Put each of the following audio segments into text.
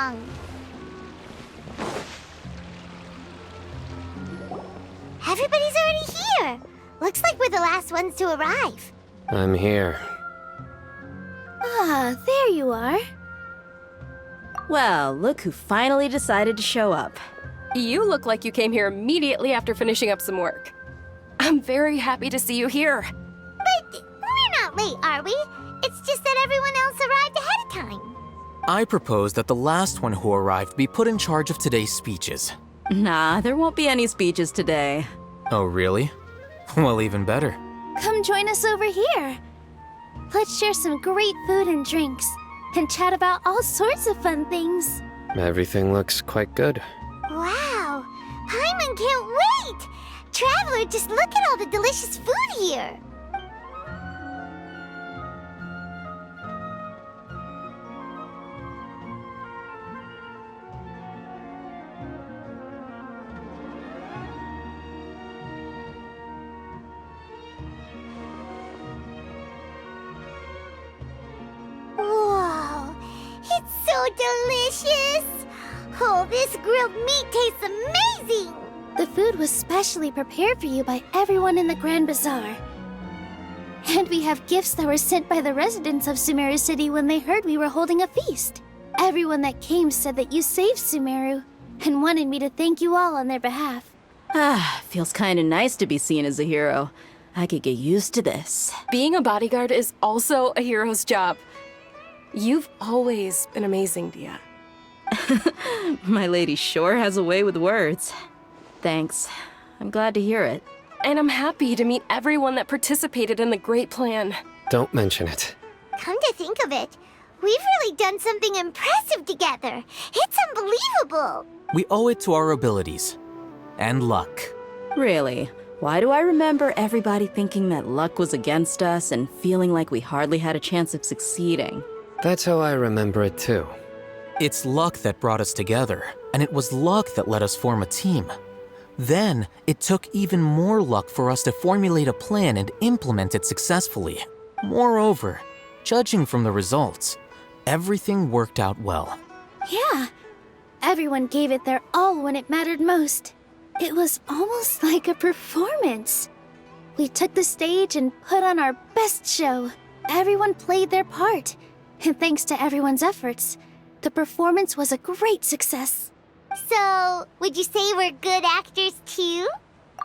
wrong. Everybody's already here. Looks like we're the last ones to arrive. I'm here. Ah, there you are. Well, look who finally decided to show up. You look like you came here immediately after finishing up some work. I'm very happy to see you here. But we're not late, are we? It's just that everyone else arrived ahead of time. I propose that the last one who arrived be put in charge of today's speeches. Nah, there won't be any speeches today. Oh, really? Well, even better. Come join us over here. Let's share some great food and drinks, and chat about all sorts of fun things. Everything looks quite good. Wow, Paimon can't wait! Traveler, just look at all the delicious food here. Whoa, it's so delicious! Oh, this grilled meat tastes amazing! The food was specially prepared for you by everyone in the Grand Bazaar. And we have gifts that were sent by the residents of Sumeru City when they heard we were holding a feast. Everyone that came said that you saved Sumeru, and wanted me to thank you all on their behalf. Ah, feels kinda nice to be seen as a hero. I could get used to this. Being a bodyguard is also a hero's job. You've always been amazing, Dia. My lady sure has a way with words. Thanks. I'm glad to hear it. And I'm happy to meet everyone that participated in the great plan. Don't mention it. Come to think of it, we've really done something impressive together. It's unbelievable. We owe it to our abilities. And luck. Really? Why do I remember everybody thinking that luck was against us and feeling like we hardly had a chance of succeeding? That's how I remember it too. It's luck that brought us together, and it was luck that let us form a team. Then, it took even more luck for us to formulate a plan and implement it successfully. Moreover, judging from the results, everything worked out well. Yeah, everyone gave it their all when it mattered most. It was almost like a performance. We took the stage and put on our best show. Everyone played their part, and thanks to everyone's efforts, the performance was a great success. So, would you say we're good actors too?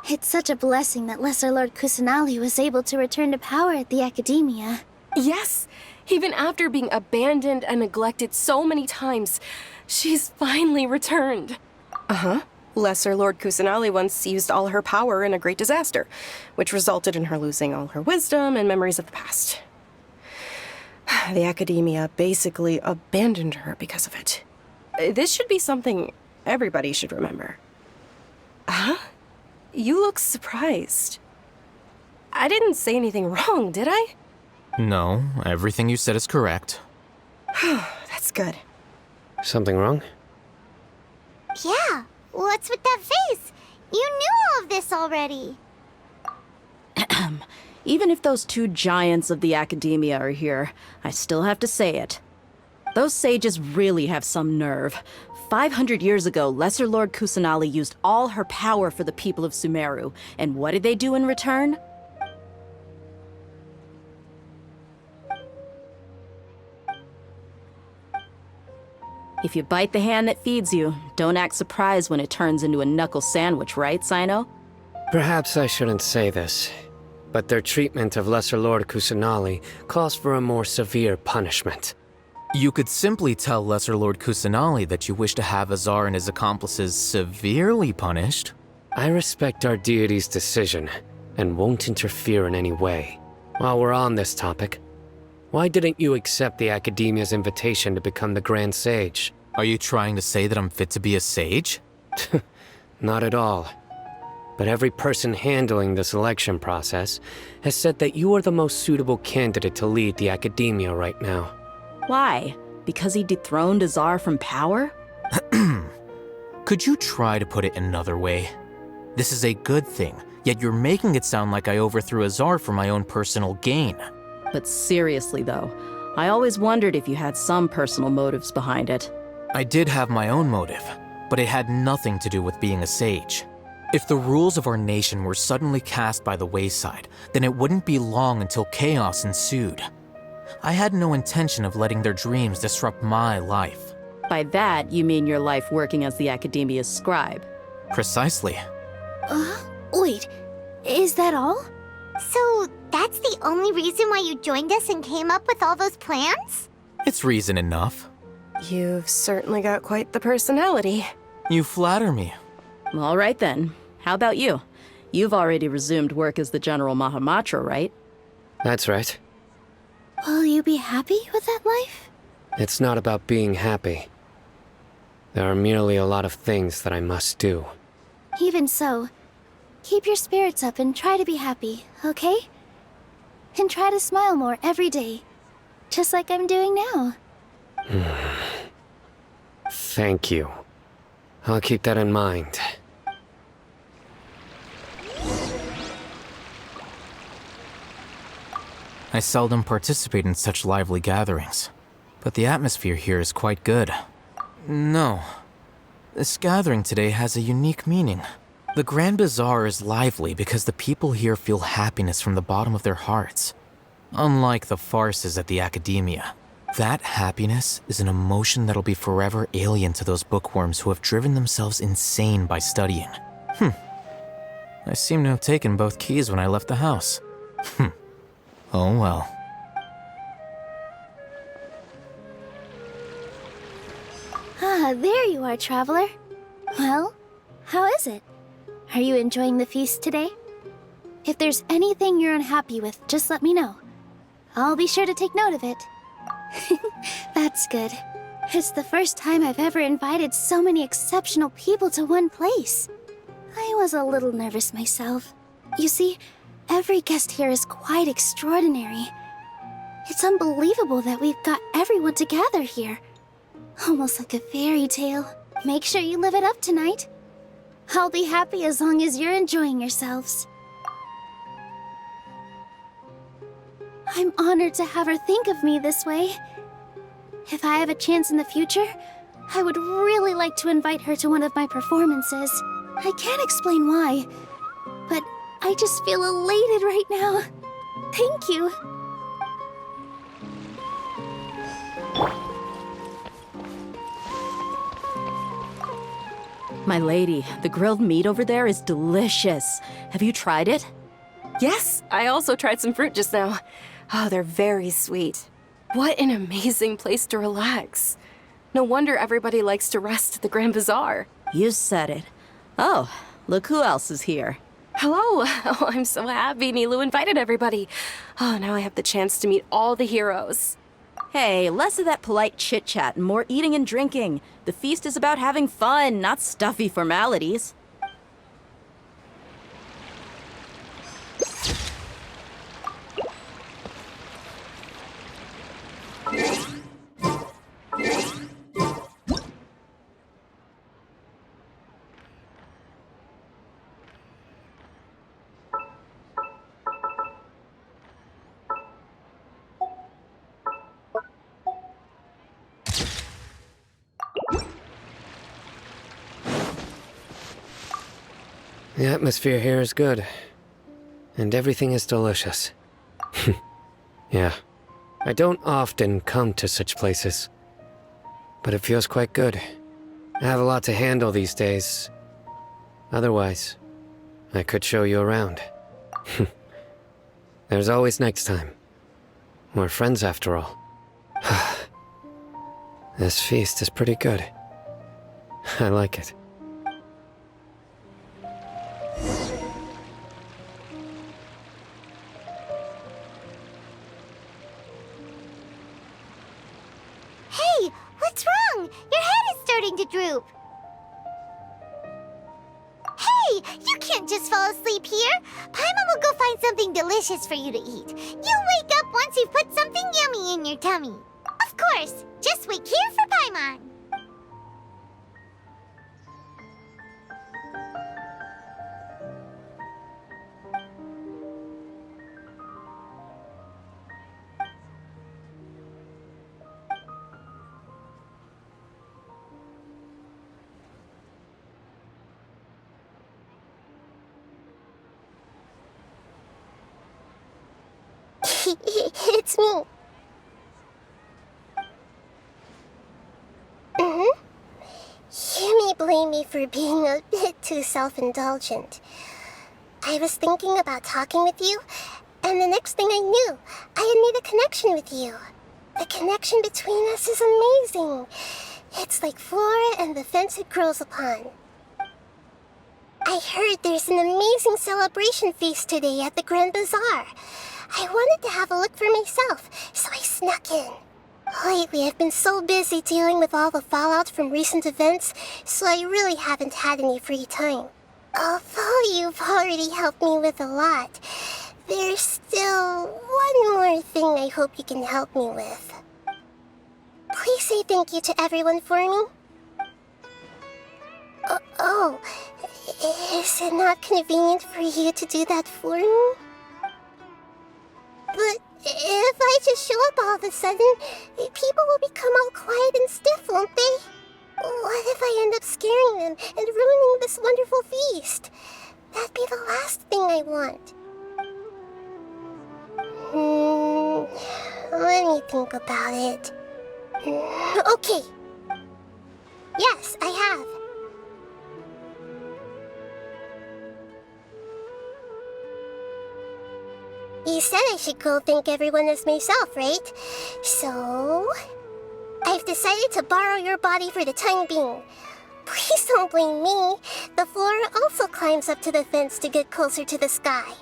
It's such a blessing that Lesser Lord Kusanali was able to return to power at the Academia. Yes, even after being abandoned and neglected so many times, she's finally returned. Uh-huh. Lesser Lord Kusanali once used all her power in a great disaster, which resulted in her losing all her wisdom and memories of the past. The Academia basically abandoned her because of it. This should be something everybody should remember. Huh? You look surprised. I didn't say anything wrong, did I? No, everything you said is correct. That's good. Something wrong? Yeah, what's with that face? You knew all of this already. Even if those two giants of the Academia are here, I still have to say it. Those sages really have some nerve. 500 years ago, Lesser Lord Kusanali used all her power for the people of Sumeru, and what did they do in return? If you bite the hand that feeds you, don't act surprised when it turns into a knuckle sandwich, right, Sino? Perhaps I shouldn't say this, but their treatment of Lesser Lord Kusanali calls for a more severe punishment. You could simply tell Lesser Lord Kusanali that you wish to have Azar and his accomplices severely punished. I respect our deity's decision, and won't interfere in any way. While we're on this topic, why didn't you accept the Academia's invitation to become the Grand Sage? Are you trying to say that I'm fit to be a sage? Not at all. But every person handling the selection process has said that you are the most suitable candidate to lead the Academia right now. Why? Because he dethroned Azar from power? Could you try to put it another way? This is a good thing, yet you're making it sound like I overthrew Azar for my own personal gain. But seriously though, I always wondered if you had some personal motives behind it. I did have my own motive, but it had nothing to do with being a sage. If the rules of our nation were suddenly cast by the wayside, then it wouldn't be long until chaos ensued. I had no intention of letting their dreams disrupt my life. By that, you mean your life working as the Academia's scribe. Precisely. Wait, is that all? So, that's the only reason why you joined us and came up with all those plans? It's reason enough. You've certainly got quite the personality. You flatter me. All right then. How about you? You've already resumed work as the General Mahamatra, right? That's right. Will you be happy with that life? It's not about being happy. There are merely a lot of things that I must do. Even so, keep your spirits up and try to be happy, okay? And try to smile more every day, just like I'm doing now. Thank you. I'll keep that in mind. I seldom participate in such lively gatherings, but the atmosphere here is quite good. No. This gathering today has a unique meaning. The Grand Bazaar is lively because the people here feel happiness from the bottom of their hearts. Unlike the farces at the Academia, that happiness is an emotion that'll be forever alien to those bookworms who have driven themselves insane by studying. I seem to have taken both keys when I left the house. Oh well. Ah, there you are, traveler. Well, how is it? Are you enjoying the feast today? If there's anything you're unhappy with, just let me know. I'll be sure to take note of it. That's good. It's the first time I've ever invited so many exceptional people to one place. I was a little nervous myself. You see, every guest here is quite extraordinary. It's unbelievable that we've got everyone together here. Almost like a fairy tale. Make sure you live it up tonight. I'll be happy as long as you're enjoying yourselves. I'm honored to have her think of me this way. If I have a chance in the future, I would really like to invite her to one of my performances. I can't explain why, but I just feel elated right now. Thank you. My lady, the grilled meat over there is delicious. Have you tried it? Yes, I also tried some fruit just now. Oh, they're very sweet. What an amazing place to relax. No wonder everybody likes to rest at the Grand Bazaar. You said it. Oh, look who else is here. Hello. Oh, I'm so happy Nilu invited everybody. Oh, now I have the chance to meet all the heroes. Hey, less of that polite chit-chat and more eating and drinking. The feast is about having fun, not stuffy formalities. The atmosphere here is good. And everything is delicious. Yeah. I don't often come to such places. But it feels quite good. I have a lot to handle these days. Otherwise, I could show you around. There's always next time. We're friends after all. This feast is pretty good. I like it. Hey, what's wrong? Your head is starting to droop. Hey, you can't just fall asleep here. Paimon will go find something delicious for you to eat. You'll wake up once you've put something yummy in your tummy. Of course, just wait here for Paimon. It's me. You may blame me for being a bit too self-indulgent. I was thinking about talking with you, and the next thing I knew, I had made a connection with you. The connection between us is amazing. It's like flora and the fence it grows upon. I heard there's an amazing celebration feast today at the Grand Bazaar. I wanted to have a look for myself, so I snuck in. Lately, I've been so busy dealing with all the fallout from recent events, so I really haven't had any free time. Although you've already helped me with a lot, there's still one more thing I hope you can help me with. Please say thank you to everyone for me. Is it not convenient for you to do that for me? But if I just show up all of a sudden, people will become all quiet and stiff, won't they? What if I end up scaring them and ruining this wonderful feast? That'd be the last thing I want. Let me think about it. Okay. Yes, I have. You said I should go thank everyone as myself, right? So, I've decided to borrow your body for the time being. Please don't blame me. The flora also climbs up to the fence to get closer to the sky.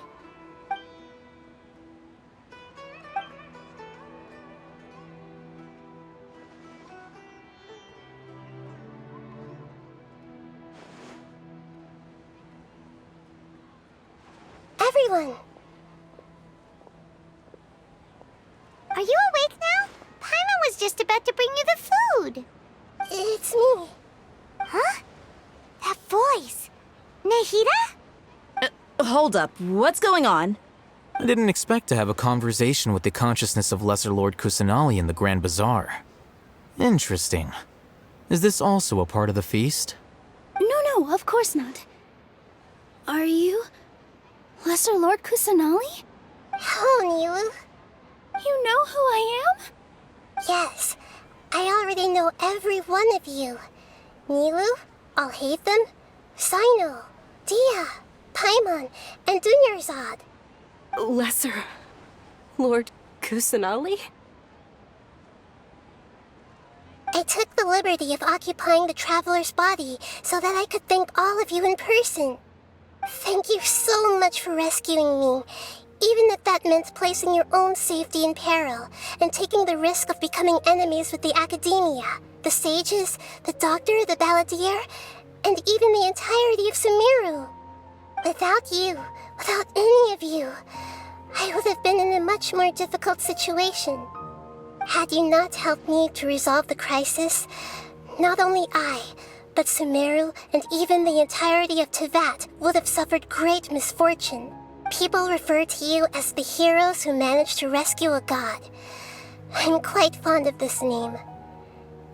Everyone! Are you awake now? Paimon was just about to bring you the food. It's me. Huh? That voice. Nahida? Hold up, what's going on? I didn't expect to have a conversation with the consciousness of Lesser Lord Kusanali in the Grand Bazaar. Interesting. Is this also a part of the feast? No, of course not. Are you Lesser Lord Kusanali? Hello, Nilu. You know who I am? Yes, I already know every one of you. Nilu, Alhaitham, Sino, Dia, Paimon, and Dunyarzad. Lesser Lord Kusanali? I took the liberty of occupying the traveler's body so that I could thank all of you in person. Thank you so much for rescuing me, even if that meant placing your own safety in peril and taking the risk of becoming enemies with the academia, the sages, the doctor, the balladeer, and even the entirety of Sumeru. Without you, without any of you, I would have been in a much more difficult situation. Had you not helped me to resolve the crisis, not only I, but Sumeru and even the entirety of Tevat would have suffered great misfortune. People refer to you as the heroes who managed to rescue a god. I'm quite fond of this name.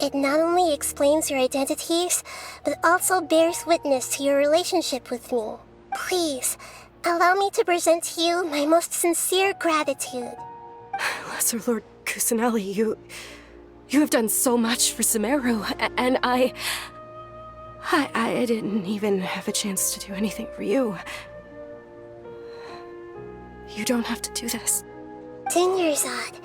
It not only explains your identities, but also bears witness to your relationship with me. Please, allow me to present to you my most sincere gratitude. Lesser Lord Kusanali, you have done so much for Sumeru, and I didn't even have a chance to do anything for you. You don't have to do this. Dunyarzad,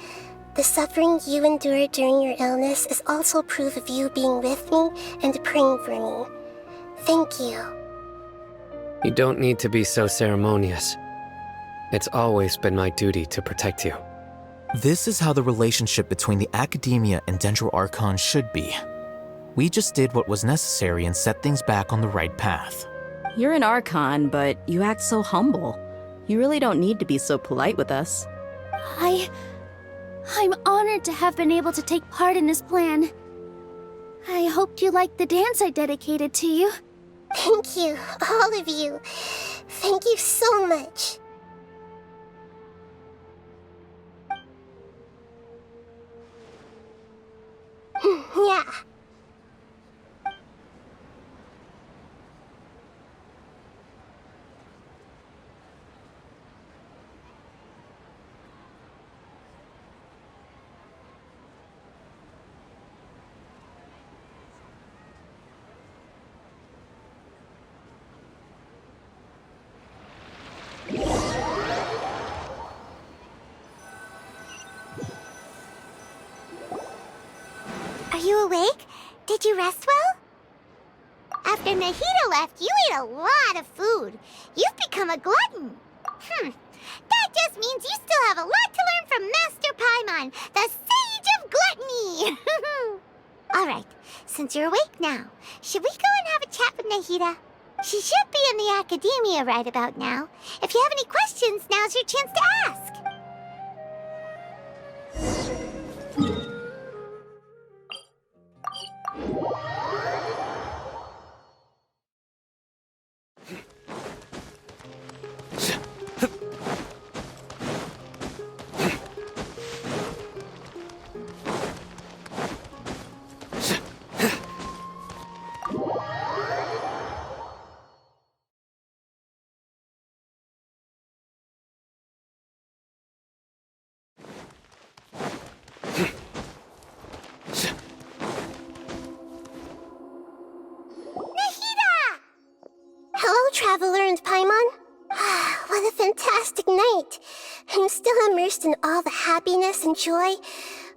the suffering you endured during your illness is also proof of you being with me and praying for me. Thank you. You don't need to be so ceremonious. It's always been my duty to protect you. This is how the relationship between the Academia and Dendro Archons should be. We just did what was necessary and set things back on the right path. You're an Archon, but you act so humble. You really don't need to be so polite with us. I'm honored to have been able to take part in this plan. I hoped you liked the dance I dedicated to you. Thank you, all of you. Thank you so much. Yeah. Did you rest well? After Nahida left, you ate a lot of food. You've become a glutton. That just means you still have a lot to learn from Master Paimon, the Sage of Gluttony! Alright, since you're awake now, should we go and have a chat with Nahida? She should be in the academia right about now. If you have any questions, now's your chance to ask. Hello, Traveler and Paimon. What a fantastic night. I'm still immersed in all the happiness and joy,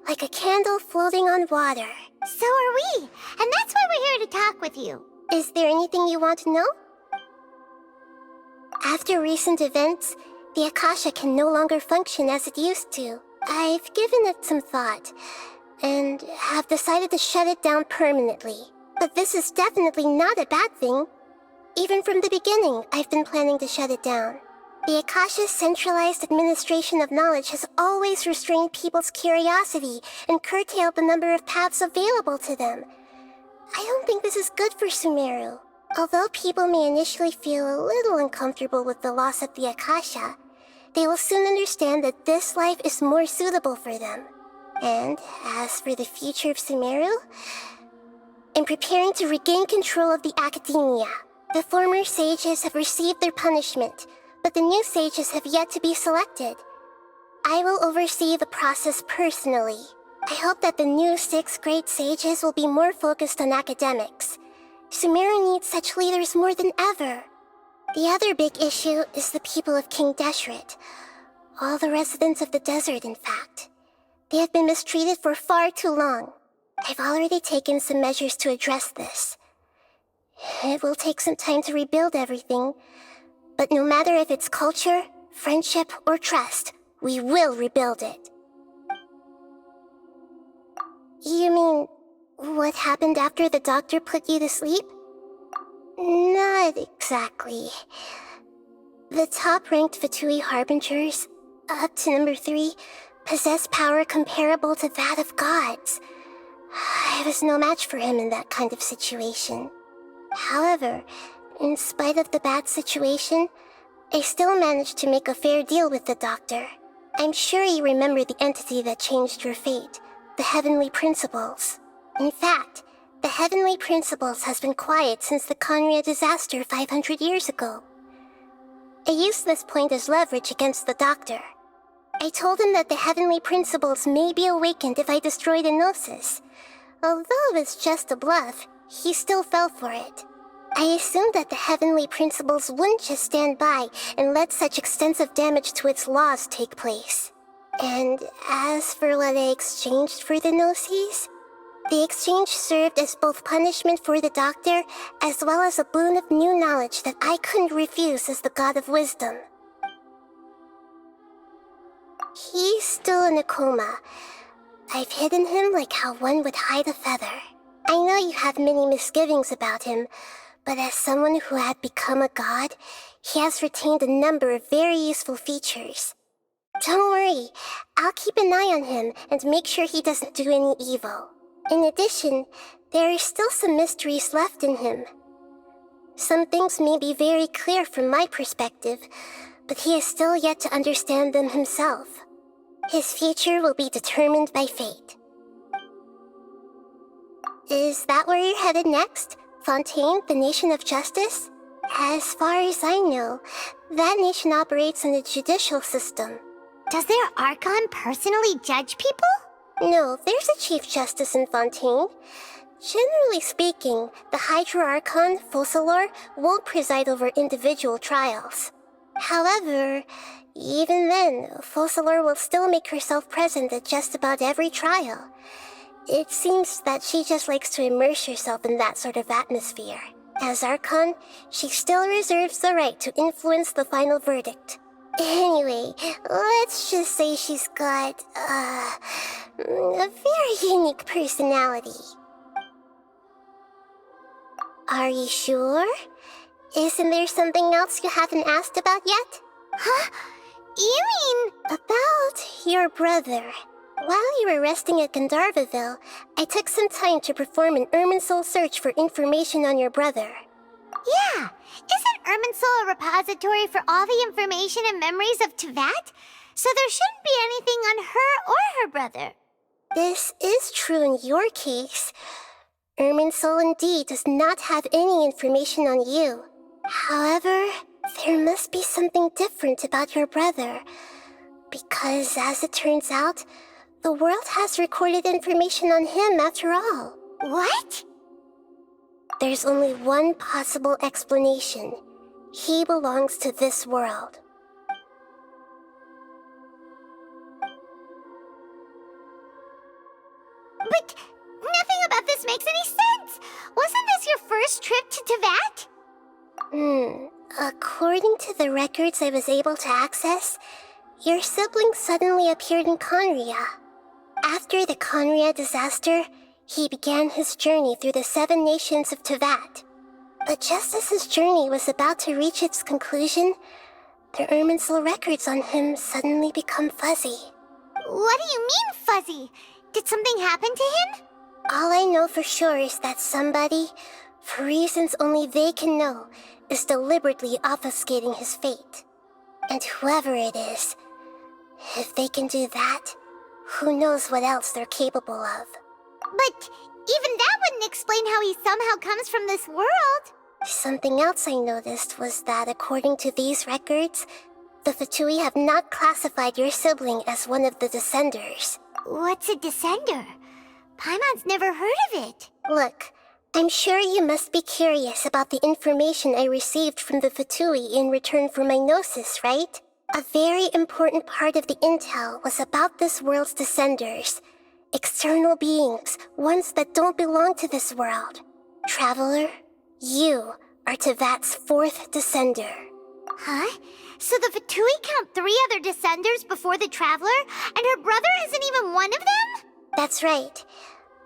like a candle floating on water. So are we, and that's why we're here to talk with you. Is there anything you want to know? After recent events, the Akasha can no longer function as it used to. I've given it some thought, and have decided to shut it down permanently. But this is definitely not a bad thing. Even from the beginning, I've been planning to shut it down. The Akasha's centralized administration of knowledge has always restrained people's curiosity and curtailed the number of paths available to them. I don't think this is good for Sumeru. Although people may initially feel a little uncomfortable with the loss of the Akasha, they will soon understand that this life is more suitable for them. And as for the future of Sumeru, I'm preparing to regain control of the academia. The former sages have received their punishment, but the new sages have yet to be selected. I will oversee the process personally. I hope that the new 6th grade sages will be more focused on academics. Sumeru needs such leaders more than ever. The other big issue is the people of King Deshret. All the residents of the desert, in fact. They have been mistreated for far too long. I've already taken some measures to address this. It will take some time to rebuild everything, but no matter if it's culture, friendship, or trust, we will rebuild it. You mean, what happened after the doctor put you to sleep? Not exactly. The top-ranked Fatui Harbingers, up to number 3, possess power comparable to that of gods. I was no match for him in that kind of situation. However, in spite of the bad situation, I still managed to make a fair deal with the doctor. I'm sure you remember the entity that changed your fate, the Heavenly Principles. In fact, the Heavenly Principles has been quiet since the Conria disaster 500 years ago. I used this point as leverage against the doctor. I told him that the Heavenly Principles may be awakened if I destroy the Gnosis. Although it's just a bluff, he still fell for it. I assumed that the Heavenly Principles wouldn't just stand by and let such extensive damage to its laws take place. And as for what I exchanged for the Gnosis, the exchange served as both punishment for the doctor as well as a boon of new knowledge that I couldn't refuse as the God of Wisdom. He's still in a coma. I've hidden him like how one would hide a feather. I know you have many misgivings about him, but as someone who had become a god, he has retained a number of very useful features. Don't worry, I'll keep an eye on him and make sure he doesn't do any evil. In addition, there are still some mysteries left in him. Some things may be very clear from my perspective, but he is still yet to understand them himself. His future will be determined by fate. Is that where you're headed next? Fontaine, the nation of justice? As far as I know, that nation operates in a judicial system. Does their Archon personally judge people? No, there's a Chief Justice in Fontaine. Generally speaking, the Hydra Archon, Focalor, won't preside over individual trials. However, even then, Focalor will still make herself present at just about every trial. It seems that she just likes to immerse herself in that sort of atmosphere. As Archon, she still reserves the right to influence the final verdict. Anyway, let's just say she's got, a very unique personality. Are you sure? Isn't there something else you haven't asked about yet? Huh? You mean... About your brother. While you were resting at Gandharvaville, I took some time to perform an Irminsul search for information on your brother. Yeah, isn't Irminsul a repository for all the information and memories of Teyvat? So there shouldn't be anything on her or her brother. This is true in your case. Irminsul indeed does not have any information on you. However, there must be something different about your brother. Because, as it turns out, the world has recorded information on him after all. What? There's only one possible explanation. He belongs to this world. But nothing about this makes any sense. Wasn't this your first trip to Teyvat? According to the records I was able to access, your sibling suddenly appeared in Conria. After the Conria disaster, he began his journey through the 7 nations of Teyvat. But just as his journey was about to reach its conclusion, the Irminsul records on him suddenly become fuzzy. What do you mean, fuzzy? Did something happen to him? All I know for sure is that somebody, for reasons only they can know, is deliberately obfuscating his fate. And whoever it is, if they can do that, who knows what else they're capable of. But even that wouldn't explain how he somehow comes from this world. Something else I noticed was that according to these records, the Fatui have not classified your sibling as one of the Descenders. What's a Descender? Paimon's never heard of it. Look, I'm sure you must be curious about the information I received from the Fatui in return for my gnosis, right? A very important part of the intel was about this world's Descenders. External beings, ones that don't belong to this world. Traveler, you are Teyvat's 4th Descender. Huh? So the Fatui count 3 other Descenders before the Traveler, and her brother isn't even one of them? That's right.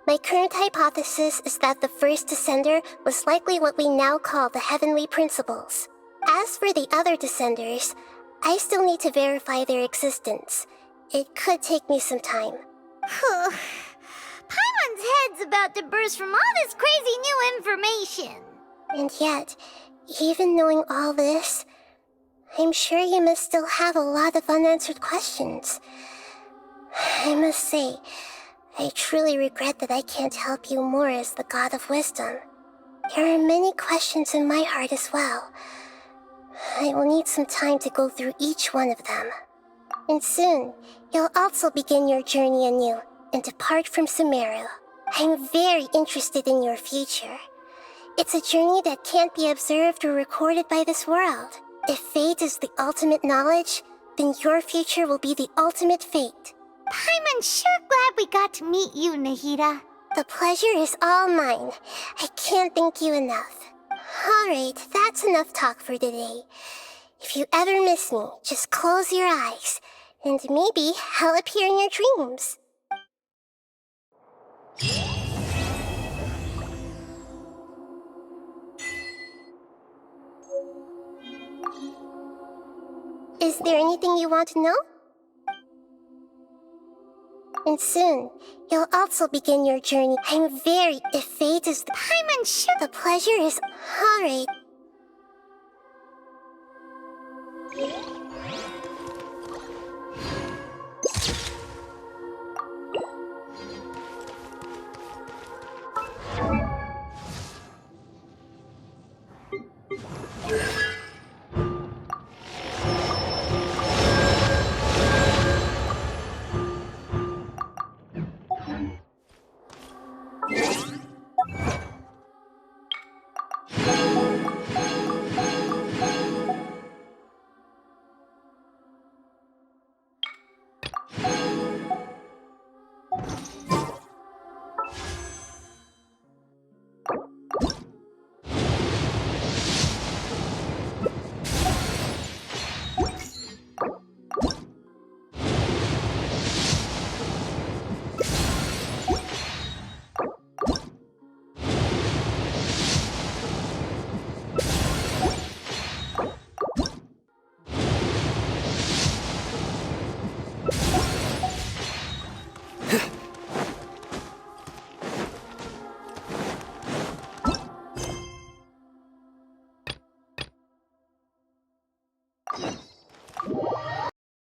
My current hypothesis is that the first Descender was likely what we now call the Heavenly Principles. As for the other Descenders, I still need to verify their existence. It could take me some time. Paimon's head's about to burst from all this crazy new information. And yet, even knowing all this, I'm sure you must still have a lot of unanswered questions. I must say, I truly regret that I can't help you more as the God of Wisdom. There are many questions in my heart as well. I will need some time to go through each one of them. And soon, you'll also begin your journey anew and depart from Sumeru. I'm very interested in your future. It's a journey that can't be observed or recorded by this world. If fate is the ultimate knowledge, then your future will be the ultimate fate. Paimon's sure glad we got to meet you, Nahida. The pleasure is all mine. I can't thank you enough. Alright, that's enough talk for today. If you ever miss me, just close your eyes, and maybe I'll appear in your dreams. Is there anything you want to know? And soon, you'll also begin your journey. I'm very... If fate is the... Paimon, sure... The pleasure is... Alright.